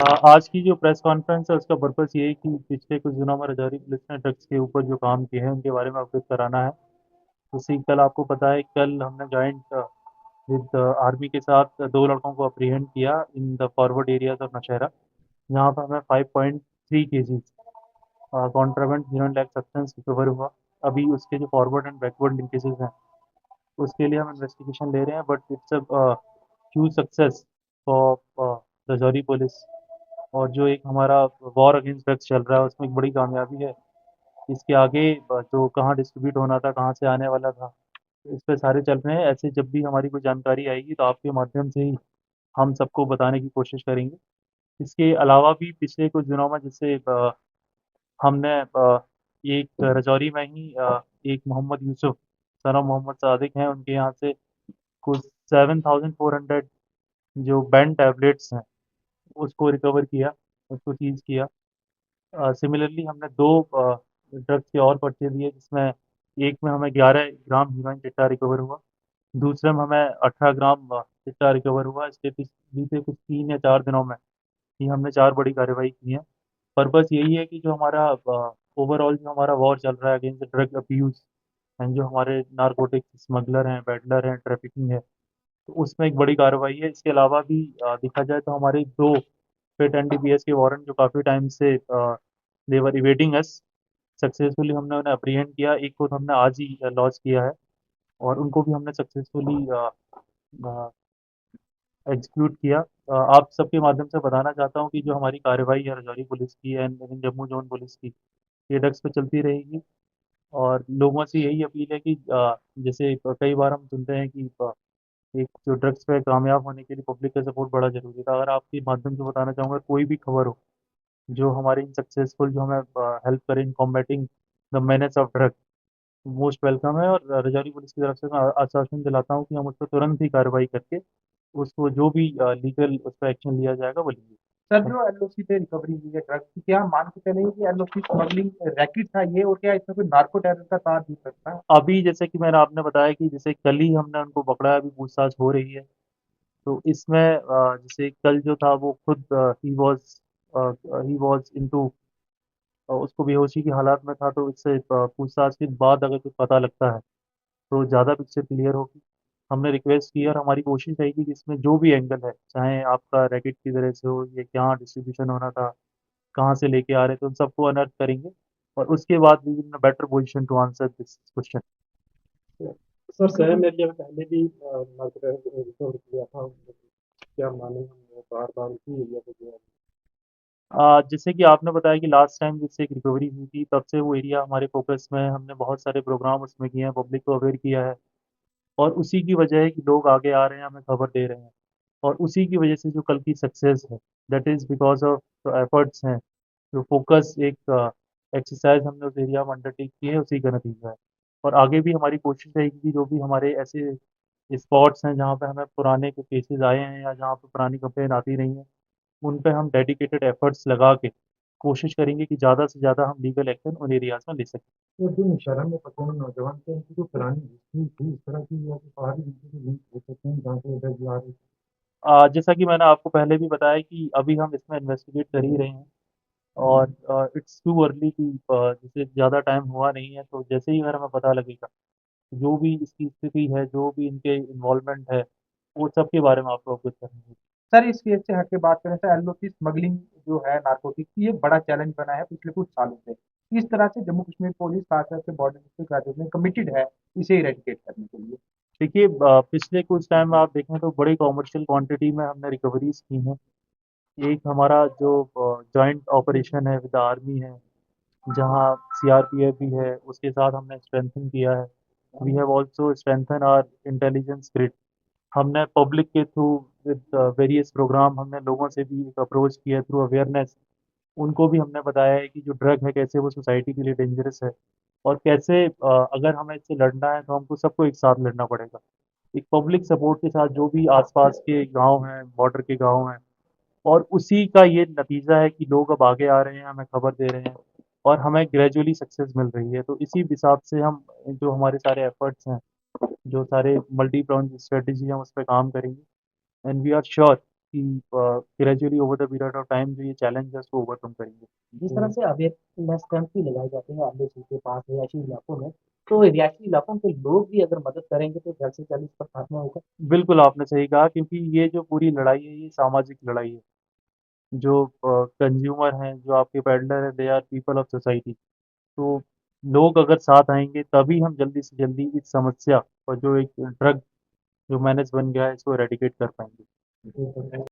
आज की जो प्रेस कॉन्फ्रेंस है उसका पर्पस ये है कि पिछले कुछ दिनों में राजौरी पुलिस ने ड्रग्स के ऊपर जो काम किए हैं उनके बारे में अवगत कराना है। जैसे कि कल आपको पता है, कल हमने जॉइंट विद आर्मी के साथ दो लड़कों को अप्रीहेंड किया in the forward areas of Nowshera, जहाँ पर हमें 5.3 kgs contraband heroin like substance recover हुआ। अभी उसके जो फॉरवर्ड एंड बैकवर्ड लिंकेजेस हैं उसके लिए हम इन्वेस्टिगेशन ले रहे हैं, but it's a huge success for Rajouri police. और जो एक हमारा वॉर अगेंस्ट ड्रग्स चल रहा है उसमें एक बड़ी कामयाबी है। इसके आगे जो कहाँ डिस्ट्रीब्यूट होना था, कहाँ से आने वाला था, इस पे सारे चल रहे हैं। ऐसे जब भी हमारी कोई जानकारी आएगी तो आपके माध्यम से ही हम सबको बताने की कोशिश करेंगे। इसके अलावा भी पिछले कुछ दिनों में जैसे हमने एक राजौरी में ही एक मोहम्मद यूसुफ सन ऑफ मोहम्मद सादिक हैं, उनके यहाँ से कुछ 7,400 जो बैंड टैबलेट्स हैं उसको रिकवर किया, उसको सीज किया। सिमिलरली हमने दो ड्रग्स के और पर्चे दिए, जिसमें एक में हमें 11 ग्राम हीरोइन चिट्टा रिकवर हुआ, दूसरे में हमें 18 ग्राम चिट्टा रिकवर हुआ। इसके बीते कुछ 3 या 4 दिनों में ही हमने चार बड़ी कार्रवाई की है। पर्पस यही है कि जो हमारा ओवरऑल जो हमारा वॉर चल रहा है अगेंस्ट ड्रग अब्यूज एंड जो हमारे नारकोटिक स्मगलर हैं, पेडलर हैं, ट्रैफिकिंग है, तो उसमें एक बड़ी कार्रवाई है। इसके अलावा भी देखा जाए तो हमारे दो फिट एनडीपीएस के वारंट जो काफ़ी टाइम से देवर इवेटिंग अस, सक्सेसफुली हमने उन्हें अप्रीहेंड किया। एक को तो हमने आज ही लॉन्च किया है और उनको भी हमने सक्सेसफुली एग्जीक्यूट किया। आप सबके माध्यम से बताना चाहता हूँ कि जो हमारी कार्रवाई है राजौरी पुलिस की एंड जम्मू जोन पुलिस की, ये ड्रग्स पे चलती रहेगी। और लोगों से यही अपील है कि जैसे कई बार हम सुनते हैं कि एक जो ड्रग्स पे कामयाब होने के लिए पब्लिक का सपोर्ट बड़ा जरूरी था। अगर आपके माध्यम से बताना चाहूँगा, कोई भी खबर हो जो हमारी सक्सेसफुल जो हमें हेल्प करे in combating the menace of drug, most welcome है। और राजौरी पुलिस की तरफ से मैं आश्वासन दिलाता हूँ कि हम उस पर तुरंत ही कार्रवाई करके उसको जो भी लीगल उस पर एक्शन लिया जाएगा वो लेंगे। सर, जो एलओसी पे रिकवरी हुई है ड्रग्स की, क्या हम मान के चलेंगे कि एलओसी स्मगलिंग रैकेट था ये, और क्या इसमें कोई नार्को टेरर का तार भी सकता है? अभी जैसे कि मैंने आपने बताया कि जैसे कल ही हमने उनको पकड़ा है, अभी पूछताछ हो रही है। तो इसमें जैसे कल जो था वो खुद ही वॉज इनटू, उसको बेहोशी की हालात में था। तो इससे पूछताछ के बाद अगर कुछ पता लगता है तो ज़्यादा पिक्चर क्लियर होगी। हमने रिक्वेस्ट की और हमारी कोशिश रहेगी कि इसमें जो भी एंगल है, चाहे आपका रैकेट की तरह से हो, ये क्या डिस्ट्रीब्यूशन होना था, कहाँ से लेके आ रहे थे, उन सबको अनर्थ करेंगे। और उसके बाद we will in better position to answer this question. Sir, सहम एरिया में पहले भी नार्को रिकवर किया था, क्या माने हम बार बार उसी एरिया पे गए? जैसे कि आपने बताया कि लास्ट टाइम जिससे एक रिकवरी हुई थी, तब से वो एरिया हमारे फोकस में है। हमने बहुत सारे प्रोग्राम उसमें किए हैं, पब्लिक को अवेयर किया है। और उसी की वजह है कि लोग आगे आ रहे हैं, हमें खबर दे रहे हैं। और उसी की वजह से जो कल की सक्सेस है, that is because of efforts हैं, जो फोकस एक एक्सरसाइज हमने उस एरिया में अंडरटेक की है, उसी का नतीजा है। और आगे भी हमारी कोशिश रहेगी कि जो भी हमारे ऐसे स्पॉट्स हैं जहाँ पे हमें पुराने केसेस आए हैं या जहाँ पे पुरानी कंप्लेन आती रही हैं, उन पे हम डेडिकेटेड एफर्ट्स लगा के कोशिश करेंगे कि ज़्यादा से ज़्यादा हम लीगल एक्शन उन एरियाज में ले सकें। तो जो शहर में पकड़े नौजवान थे, उनकी जो पुरानी हिस्ट्री थी इस तरह की, या कि पहाड़ी हिस्ट्री से लिंक हो सकते हैं जहाँ से ड्रग्स आ रही थी? जैसा कि मैंने आपको पहले भी बताया कि अभी हम इसमें इन्वेस्टिगेट कर ही रहे हैं। और इट्स टू अर्ली कि जैसे ज़्यादा टाइम हुआ नहीं है, तो जैसे ही अगर हमें पता लगेगा जो भी इसकी स्थिति है, जो भी इनके इन्वॉल्वमेंट है, वो सब के बारे में आपको अवगत करेंगे। सर, इस केस से हट के बात करें तो एलओसी स्मगलिंग जो है नारकोटिक की, ये बड़ा चैलेंज बना है पिछले कुछ सालों से। इस तरह से जम्मू कश्मीर पुलिस खासतौर से बॉर्डर डिस्ट्रिक्ट राज्यों में कमिटेड है इसे इरेडिकेट करने के लिए। देखिए, पिछले कुछ टाइम में आप देखें तो बड़ी कॉमर्शियल क्वांटिटी में हमने रिकवरीज की हैं। एक हमारा जो जॉइंट ऑपरेशन है विद आर्मी है, जहाँ सीआरपीएफ भी है, उसके साथ हमने स्ट्रेंथन किया है। We have also strengthen our intelligence grid. हमने पब्लिक के थ्रू विद वेरियस प्रोग्राम हमने लोगों से भी एक अप्रोच किया थ्रू अवेयरनेस। उनको भी हमने बताया है कि जो ड्रग है कैसे वो सोसाइटी के लिए डेंजरस है, और कैसे अगर हमें इससे लड़ना है तो हमको सबको एक साथ लड़ना पड़ेगा। एक पब्लिक सपोर्ट के साथ जो भी आसपास के गांव हैं, बॉर्डर के गांव हैं, और उसी का ये नतीजा है कि लोग अब आगे आ रहे हैं, हमें खबर दे रहे हैं और हमें ग्रेजुअली सक्सेस मिल रही है। तो इसी हिसाब से हम जो हमारे सारे एफर्ट्स हैं, जो सारे मल्टी प्रॉन्ज स्ट्रेटजी हम उस पर काम करेंगे। एंड वी आर श्योर कि gradually over the period of time जो ये चैलेंज है उसको ओवरकम करेंगे। जिस तरह तो से अवेयरनेस कैंप भी लगाए जाते हैं एलओसी के पास रिहायशी इलाकों में, तो रिहायशी इलाकों के लोग भी अगर मदद करेंगे तो जल्द से जल्द इसका खात्मा होगा। बिल्कुल आपने सही कहा, क्योंकि ये जो पूरी लड़ाई है ये सामाजिक लड़ाई है। जो कंज्यूमर हैं, जो आपके पेडलर हैं, they are people of society. तो लोग अगर साथ आएंगे तभी हम जल्दी से जल्दी इस समस्या और जो एक ड्रग जो मैनेज बन गया है इसको एरेडिकेट कर पाएंगे। बिल्कुल।